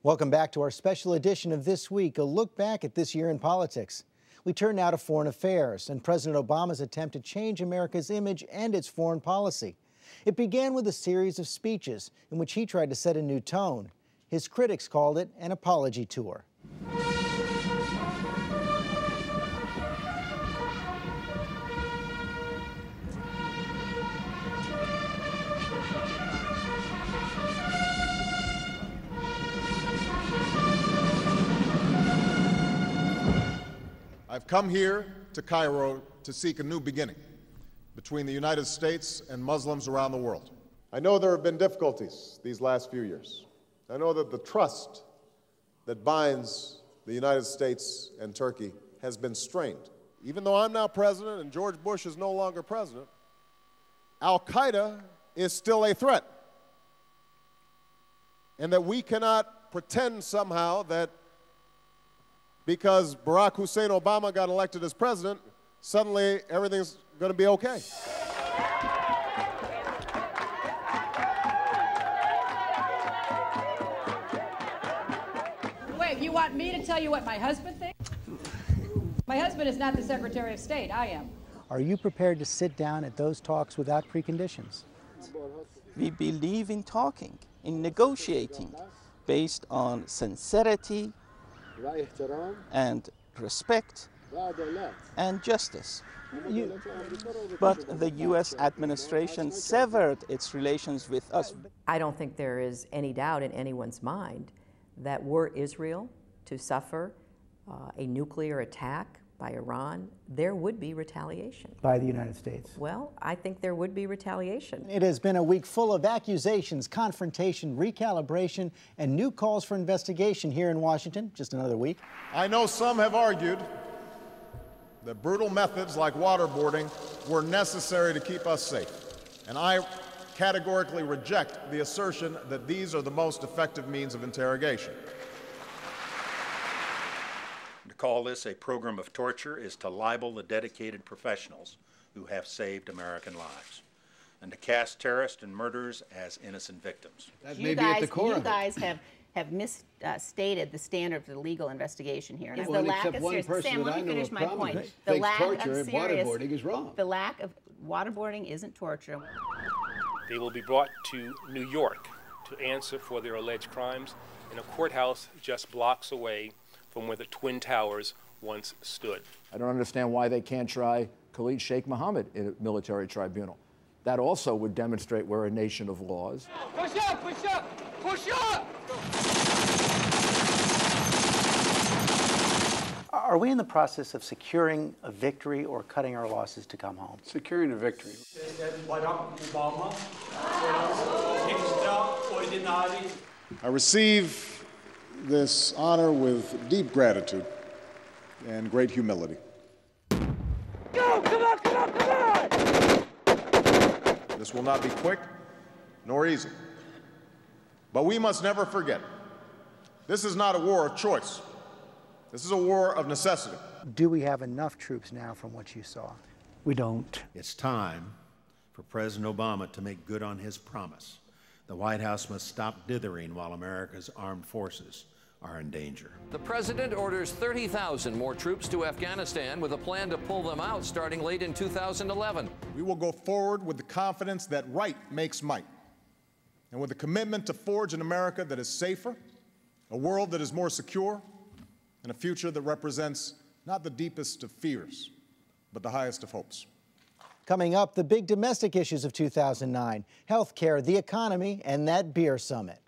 Welcome back to our special edition of This Week, a look back at this year in politics. We turn now to foreign affairs and President Obama's attempt to change America's image and its foreign policy. It began with a series of speeches in which he tried to set a new tone. His critics called it an apology tour. I've come here to Cairo to seek a new beginning between the United States and Muslims around the world. I know there have been difficulties these last few years. I know that the trust that binds the United States and Turkey has been strained. Even though I'm now president and George Bush is no longer president, Al-Qaeda is still a threat. And that we cannot pretend somehow that because Barack Hussein Obama got elected as president, suddenly everything's going to be okay. Wait, you want me to tell you what my husband thinks? My husband is not the Secretary of State, I am. Are you prepared to sit down at those talks without preconditions? We believe in talking, in negotiating, based on sincerity and respect and justice. But the U.S. administration severed its relations with us. I don't think there is any doubt in anyone's mind that were Israel to suffer a nuclear attack by Iran, there would be retaliation. By the United States? Well, I think there would be retaliation. It has been a week full of accusations, confrontation, recalibration, and new calls for investigation here in Washington. Just another week. I know some have argued that brutal methods like waterboarding were necessary to keep us safe. And I categorically reject the assertion that these are the most effective means of interrogation. To call this a program of torture is to libel the dedicated professionals who have saved American lives, and to cast terrorists and murderers as innocent victims. That may be at the core of it. You guys have misstated the standard for the legal investigation here. Well, except one person that I know of prominently thinks torture and waterboarding is wrong. The lack of waterboarding isn't torture. They will be brought to New York to answer for their alleged crimes in a courthouse just blocks away from where the Twin Towers once stood. I don't understand why they can't try Khalid Sheikh Mohammed in a military tribunal. That also would demonstrate we're a nation of laws. Push up, push up, push up! Are we in the process of securing a victory or cutting our losses to come home? Securing a victory. I receive this honor with deep gratitude and great humility. Go! Come on, come on, come on! This will not be quick nor easy. But we must never forget, this is not a war of choice. This is a war of necessity. Do we have enough troops now from what you saw? We don't. It's time for President Obama to make good on his promise. The White House must stop dithering while America's armed forces are in danger. The president orders 30,000 more troops to Afghanistan with a plan to pull them out starting late in 2011. We will go forward with the confidence that right makes might, and with a commitment to forge an America that is safer, a world that is more secure, and a future that represents not the deepest of fears, but the highest of hopes. Coming up, the big domestic issues of 2009, health care, the economy, and that beer summit.